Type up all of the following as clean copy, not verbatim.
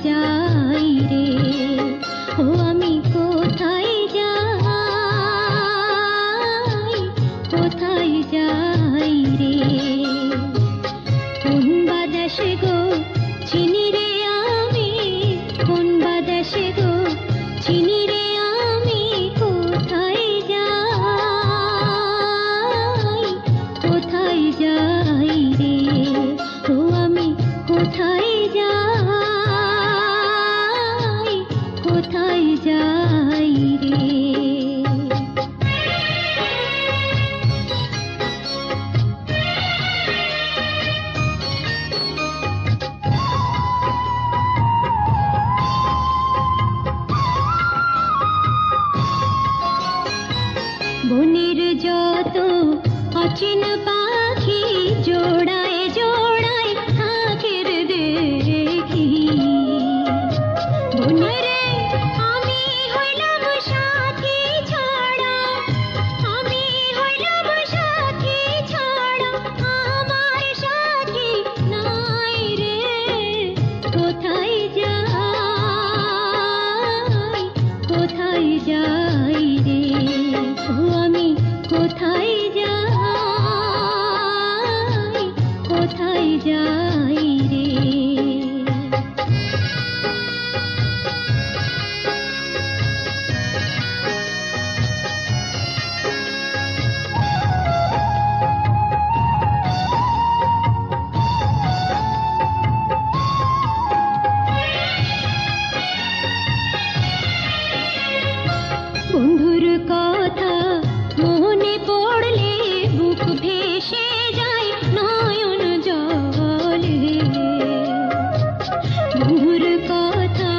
যাই রে, ও আমি কোথায় যাই, কোথায় যাই রে। কোন বাদেশে গো চিনি রে আমি, কোন বাদেশে গো চিনি রে আমি, কোথায় যাই, কোথায় যাই রে, ও আমি কোথায় যাই, কোথায় যাই রে। বনের যত অচিন পাখি জোড়ায় জোড়ায় থাকে রে দেখি, বনরে আমি হইলাম সাথী ছাড়া, আমি হইলাম সাথী ছাড়া, আমার সাথী নাই রে, কোথায় যাই, কোথায় যাই রে, ও আমি কোথায় যাই, কোথায় যাই রে। বন্ধুর কথা মনে পড়লে বুক ভেসে যায় নয়ন জলে, বন্ধুর কথা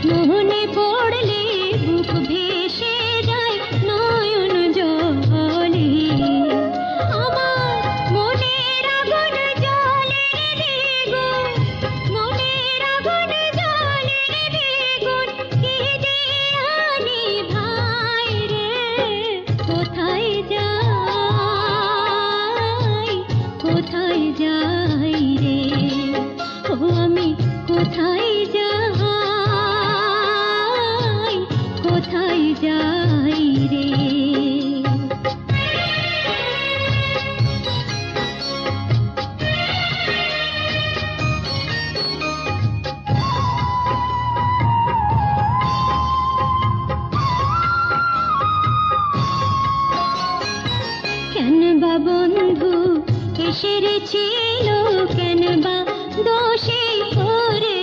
মনে পড়লে বুক ভেসে যায় নয়ন জলে, আমার মনের আগুন জ্বলে রে বেগুন, মনের আগুন জ্বলে রে বেগুন, কি যে আনি ভাই রে, কোথায় যাই, কোথায় যাই রে, ও আমি কোথায় যাই, কোথায় যাই রে। কেন বা বন্ধু এসে ছিল, কেন বা দোষী করে